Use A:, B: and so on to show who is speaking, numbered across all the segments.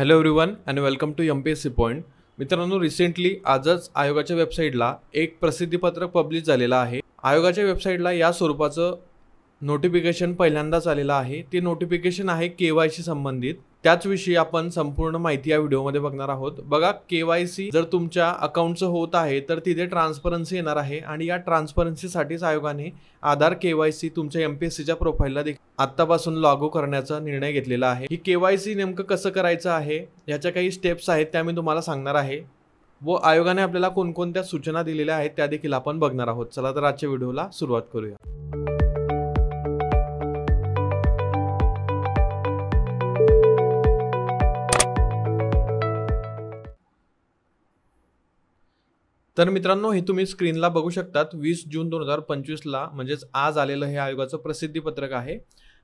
A: Hello everyone and welcome to MPSC point. मित्रांनो, recently आजच आयोगाच्या वेबसाईटला एक प्रसिद्धीपत्रक पब्लिश झालेलं आहे. आयोगाच्या वेबसाईटला या स्वरूपाचं नोटिफिकेशन पहिल्यांदाच आलेलं आहे. ते नोटिफिकेशन आहे KYC संबंधित. त्याच विषयी आपण संपूर्ण माहिती या व्हिडिओमध्ये बघणार आहोत. बघा, KYC जर तुमच्या अकाउंटचं होत आहे तर तिथे ट्रान्सपरन्सी येणार आहे आणि या ट्रान्सपरन्सीसाठीच आयोगाने आधार KYC तुमच्या MPSCच्या प्रोफाईलला देखील आत्तापासून लागू करण्याचा निर्णय घेतलेला आहे. ही KYC नेमकं कसं करायचं आहे याच्या काही स्टेप्स आहेत त्या मी तुम्हाला सांगणार आहे व आयोगाने आपल्याला कोणकोणत्या सूचना दिलेल्या आहेत त्या देखील आपण बघणार आहोत. चला तर आजच्या व्हिडिओला सुरुवात करूया. तर मित्रांनो, हे तुम्ही स्क्रीनला बघू शकतात. 20 जून 2025ला म्हणजेच आज आलेलं हे आयोगाचं प्रसिद्धीपत्रक आहे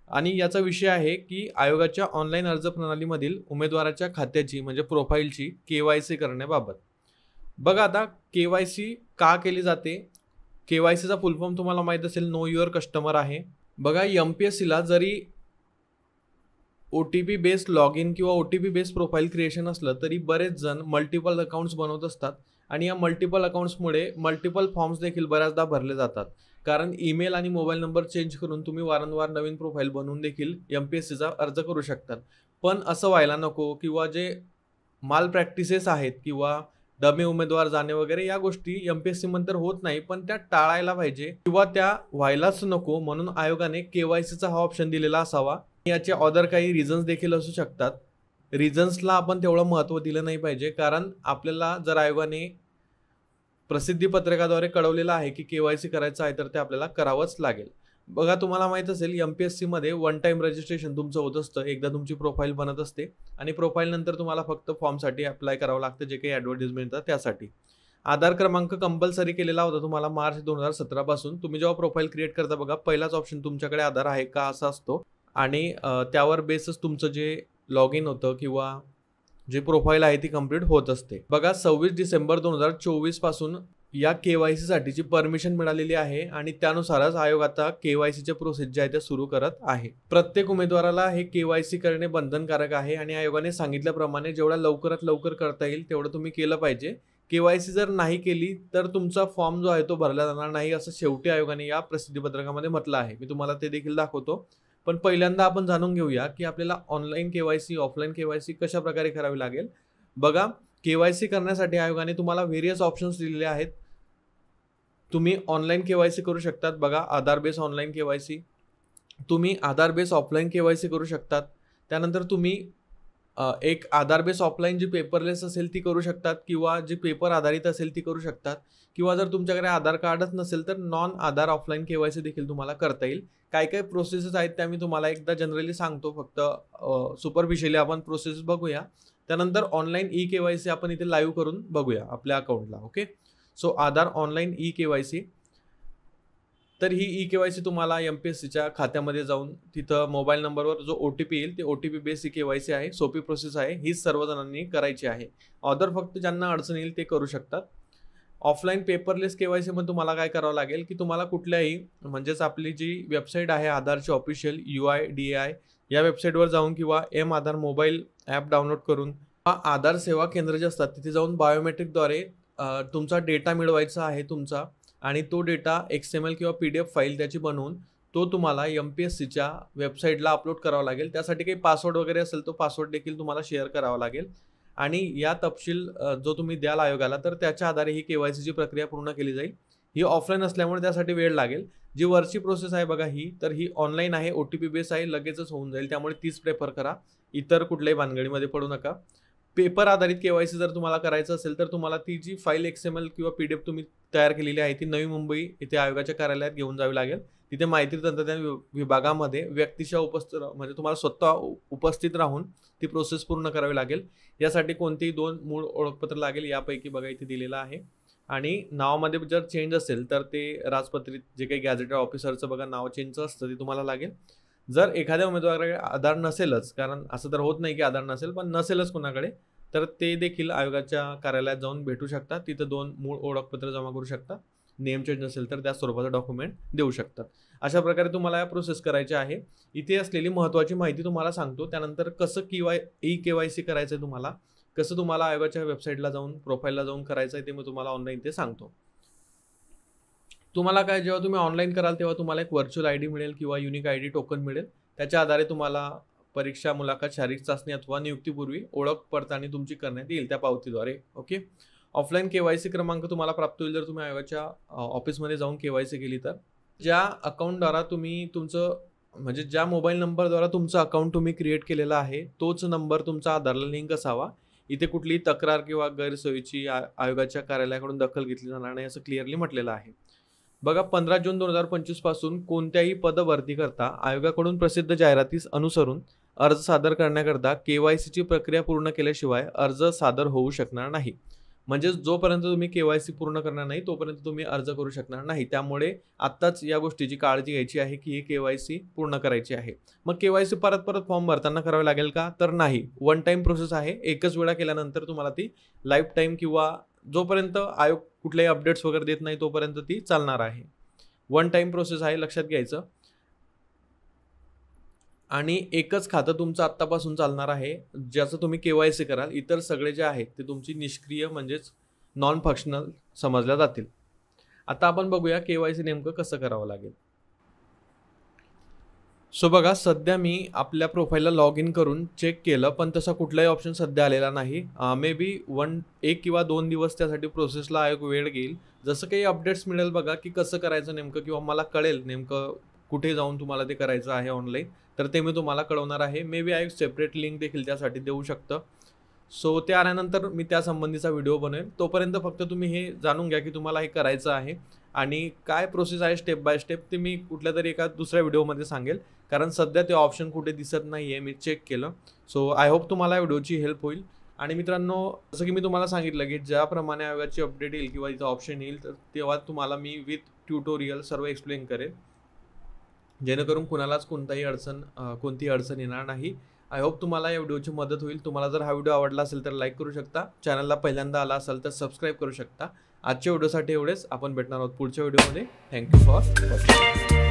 A: आणि याचा विषय आहे की आयोगाच्या ऑनलाईन अर्ज प्रणालीमधील उमेदवाराच्या खात्याची म्हणजे प्रोफाईलची KYC करण्याबाबत. बघा, आता KYC का केली जाते? KYCचा फुल फॉर्म तुम्हाला माहीत असेल, नो युअर कस्टमर आहे. बघा, MPSCला जरी OTP बेस्ड लॉग इन किंवा OTP बेस्ड प्रोफाईल क्रिएशन असलं तरी बरेच जण मल्टिपल अकाउंट्स बनवत असतात आणि या मल्टिपल अकाउंट्समुळे मल्टिपल फॉर्म्स देखील बऱ्याचदा भरले जातात. कारण ईमेल आणि मोबाईल नंबर चेंज करून तुम्ही वारंवार नवीन प्रोफाईल बनवून देखील MPSCचा अर्ज करू शकतात. पण असं व्हायला नको किंवा जे माल प्रॅक्टिसेस आहेत किंवा डमी उमेदवार जाणे वगैरे या गोष्टी MPSC नंतर होत नाही, पण त्या टाळायला पाहिजे किंवा त्या व्हायलाच नको म्हणून आयोगाने KYCचा हा ऑप्शन दिलेला असावा. याचे अदर काही रिझन्स देखील असू शकतात. रिझन्सला आपण तेवढं महत्त्व दिलं नाही पाहिजे, कारण आपल्याला जर आयोगाने प्रसिद्धीपत्रकाद्वारे कळवलेलं आहे की KYC करायचं आहे तर ते आपल्याला करावंच लागेल. बघा, तुम्हाला माहीत असेल MPSC मध्ये वन टाइम रजिस्ट्रेशन तुमचं होत असतं. एकदा तुमची प्रोफाईल बनत असते आणि प्रोफाईल नंतर तुम्हाला फक्त फॉर्मसाठी अप्लाय करावं लागतं, जे काही ॲडव्हर्टाइजमेंट येतात त्यासाठी. आधार क्रमांक कंपल्सरी केलेला होता तुम्हाला मार्च 2017 पासून. तुम्ही जेव्हा प्रोफाईल क्रिएट करता बघा, पहिलाच ऑप्शन तुमच्याकडे आधार आहे का असा असतो आणि त्यावर बेसच तुमचं जे लॉग इन होतं किंवा जी प्रोफाईल आहे ती कंप्लीट होत असते. बघा, 26 डिसेंबर 2024 पासून या KYC साठीची परमिशन मिळालेली आहे आणि त्यानुसारच आयोग आता KYCचे प्रोसेस जे आहे ते सुरू करत आहे. प्रत्येक उमेदवाराला हे KYC करणे बंधनकारक आहे आणि आयोगाने सांगितल्याप्रमाणे जेवढा लवकरात लवकर करता येईल तेवढं तुम्ही केलं पाहिजे. KYC जर नाही केली तर तुमचा फॉर्म जो आहे तो भरला जाणार नाही, असं शेवटी आयोगाने या प्रसिद्धीपत्रकामध्ये म्हटलं आहे. मी तुम्हाला ते देखील दाखवतो. पण पहिल्यांदा आपण जाणून घेऊया की आपल्याला ऑनलाईन KYC ऑफलाईन KYC कशा प्रकारे करावी लागेल. बघा, KYC करण्यासाठी आयोगाने तुम्हाला व्हेरियस ऑप्शन्स दिलेले आहेत. तुम्ही ऑनलाईन KYC करू शकतात. बघा, आधार बेस ऑनलाईन KYC, तुम्ही आधार बेस ऑफलाईन KYC करू शकतात. त्यानंतर तुम्ही एक आधार बेस ऑफलाईन जी पेपरलेस असेल ती करू शकतात किंवा जी पेपर आधारित असेल ती करू शकतात किंवा जर तुमच्याकडे आधार कार्डच नसेल तर नॉन आधार ऑफलाईन KYC देखील तुम्हाला करता येईल. काय काय प्रोसेसेस आहेत त्या मी तुम्हाला एकदा जनरली सांगतो, फक्त सुपरफिशियली आपण प्रोसेस बघूया. त्यानंतर ऑनलाईन KYC आपण इथे लाईव्ह करून बघूया आपल्या अकाउंटला. ओके, सो आधार ऑनलाईन KYC. तर ही KYC तुम्हाला MPSCच्या खात्यामध्ये जाऊन तिथं मोबाईल नंबरवर जो OTP येईल ते OTP बेस्ड KYC आहे. सोपी प्रोसेस आहे, हीच सर्वजणांनी करायची आहे. अदर फक्त ज्यांना अडचण येईल ते करू शकतात. ऑफलाईन पेपरलेस KYC मध्ये तुम्हाला काय करावं लागेल की तुम्हाला कुठल्याही म्हणजेच आपली जी वेबसाईट आहे आधारची ऑफिशियल UIDAI या वेबसाईटवर जाऊन किंवा आधार मोबाईल ॲप डाउनलोड करून आधार सेवा केंद्र जे असतात तिथे जाऊन बायोमेट्रिकद्वारे तुमचा डेटा मिळवायचा आहे तुमचा, आणि तो डेटा XML किंवा PDF फाईल त्याची बनवून तो तुम्हाला MPSCच्या वेबसाईटला अपलोड करावा लागेल. त्यासाठी काही पासवर्ड वगैरे असेल तो पासवर्ड देखील तुम्हाला शेअर करावा लागेल आणि या तपशील जो तुम्ही द्याल आयोगाला तर त्याच्या आधारे ही KYCची प्रक्रिया पूर्ण केली जाईल. ही ऑफलाईन असल्यामुळे त्यासाठी वेळ लागेल. जी वरची प्रोसेस आहे बघा ही, तर ही ऑनलाईन आहे, OTP बेस आहे, लगेचच होऊन जाईल, त्यामुळे तीच प्रेफर करा. इतर कुठल्याही भानगडीमध्ये पडू नका. पेपर आधारित KYC जर तुम्हाला करायचं असेल तर तुम्हाला ती जी फाईल XML किंवा PDF तुम्ही तयार केलेली आहे ती नवी मुंबई येथे आयोगाच्या कार्यालयात घेऊन जावी लागेल. तिथे माहिती तंत्रज्ञान विभागामध्ये व्यक्तिशः उपस्थित म्हणजे तुम्हाला स्वतः उपस्थित राहून ती प्रोसेस पूर्ण करावी लागेल. यासाठी कोणतेही 2 मूळ ओळखपत्र लागेल, यापैकी बघा इथे दिलेलं आहे. आणि नावामध्ये जर चेंज असेल तर ते राजपत्रित जे काही गॅझेटेड ऑफिसरचं बघा नाव चेंजचं असतं ते तुम्हाला लागेल. जर एखाद्या उमेदवाराकडे आधार नसेलच, कारण असं तर होत नाही की आधार नसेल, पण नसेलच कोणाकडे, तर ते देखील आयोगाच्या कार्यालयात जाऊन भेटू शकतात. तिथं 2 मूळ ओळखपत्र जमा करू शकता नेम चेंज असेल तर त्या स्वरूपाचं डॉक्युमेंट देऊ शकतात. अशा प्रकारे तुम्हाला या प्रोसेस करायची आहे. इथे असलेली महत्त्वाची माहिती तुम्हाला सांगतो. त्यानंतर कसं KYC करायचं आहे तुम्हाला, कसं तुम्हाला आयोगाच्या वेबसाईटला जाऊन प्रोफाईलला जाऊन करायचं आहे ते मी तुम्हाला ऑनलाईन ते सांगतो. तुम्हाला काय, जेव्हा तुम्ही ऑनलाईन कराल तेव्हा तुम्हाला एक व्हर्च्युअल ID मिळेल किंवा युनिक ID टोकन मिळेल. त्याच्या आधारे तुम्हाला परीक्षा, मुलाखत, शारीरिक चाचणी अथवा नियुक्तीपूर्वी ओळख पडताळणी तुमची करण्यात येईल त्या पावतीद्वारे. ओके. ऑफलाईन KYC क्रमांक तुम्हाला प्राप्त होईल जर तुम्ही आयोगाच्या ऑफिसमध्ये जाऊन KYC केली तर. ज्या अकाउंटद्वारा तुम्ही तुमचं म्हणजे ज्या मोबाईल नंबरद्वारा तुमचं अकाउंट तुम्ही क्रिएट केलेला आहे तोच नंबर तुमचा आधारला लिंक असावा. इथे कुठलीही तक्रार किंवा गैरसोयीची आयोगाच्या कार्यालयाकडून दखल घेतली जाणार नाही असं क्लिअरली म्हटलेलं आहे. बघा, 15 जून 2025 पासून कोणत्याही पद भरती करता आयोगाकडून प्रसिद्ध जाहिरातीस अनुसरून अर्ज सादर करण्याकरता KYCची प्रक्रिया पूर्ण केल्याशिवाय अर्ज सादर होऊ शकणार नाही. म्हणजे जोपर्यंत तुम्ही KYC पूर्ण करणार नाही तोपर्यंत तुम्ही अर्ज करू शकणार नाही. त्यामुळे आत्ताच या गोष्टीची काळजी घ्यायची आहे की ही KYC पूर्ण करायची आहे. मग KYC परत फॉर्म भरताना करावे लागेल का? तर नाही. वन टाइम प्रोसेस आहे. एकच वेळा केल्यानंतर तुम्हाला ती लाईफ टाईम किंवा जोपर्यंत आयोग कुठलेही अपडेट्स वगैरे देत नाही तोपर्यंत ती चालणार आहे. वन टाइम प्रोसेस आहे, लक्षात घ्यायचं. आणि एकच खातं तुमचं आत्तापासून चालणार आहे ज्याचं तुम्ही KYC कराल. इतर सगळे जे आहेत ते तुमची निष्क्रिय म्हणजेच नॉन फंक्शनल समजल्या जातील. आता आपण बघूया KYC नेमकं कसं करावं लागेल. सो बघा, सध्या मी आपल्या प्रोफाईलला लॉग इन करून चेक केलं पण तसा कुठलाही ऑप्शन सध्या आलेला नाही. मे बी 1 किंवा 2 दिवस त्यासाठी प्रोसेसला आयोग वेळ घेईल. जसं काही अपडेट्स मिळेल बघा की कसं करायचं नेमकं किंवा मला कळेल नेमकं कुठे जाऊन तुम्हाला ते करायचं आहे ऑनलाईन, तर ते मी तुम्हाला कळवणार आहे. मे बी आयोग सेपरेट लिंक देखील त्यासाठी देऊ शकतं. सो ते आल्यानंतर मी त्यासंबंधीचा व्हिडिओ बनवेन. तोपर्यंत फक्त तुम्ही हे जाणून घ्या की तुम्हाला हे करायचं आहे आणि काय प्रोसेस आहे स्टेप बाय स्टेप ते मी कुठल्या तरी एका दुसऱ्या व्हिडिओमध्ये सांगेल. कारण सध्या ते ऑप्शन कुठे दिसत नाही आहे, मी चेक केलं. सो आय होप तुम्हाला या व्हिडिओची हेल्प होईल. आणि मित्रांनो, जसं की मी तुम्हाला सांगितलं की ज्याप्रमाणे आयोगाची अपडेट येईल किंवा इथं ऑप्शन येईल तर तेव्हा तुम्हाला मी विथ ट्युटोरियल सर्व एक्सप्लेन करेन, जेणेकरून कुणालाच कोणतीही अडचण येणार नाही. आय होप तुम्हाला या व्हिडिओची मदत होईल. तुम्हाला जर हा व्हिडिओ आवडला असेल तर लाईक करू शकता. चॅनलला पहिल्यांदा आला असेल तर सबस्क्राईब करू शकता. आजच्या व्हिडिओसाठी एवढेच. आपण भेटणार आहोत पुढच्या व्हिडिओमध्ये. Thank you for watching.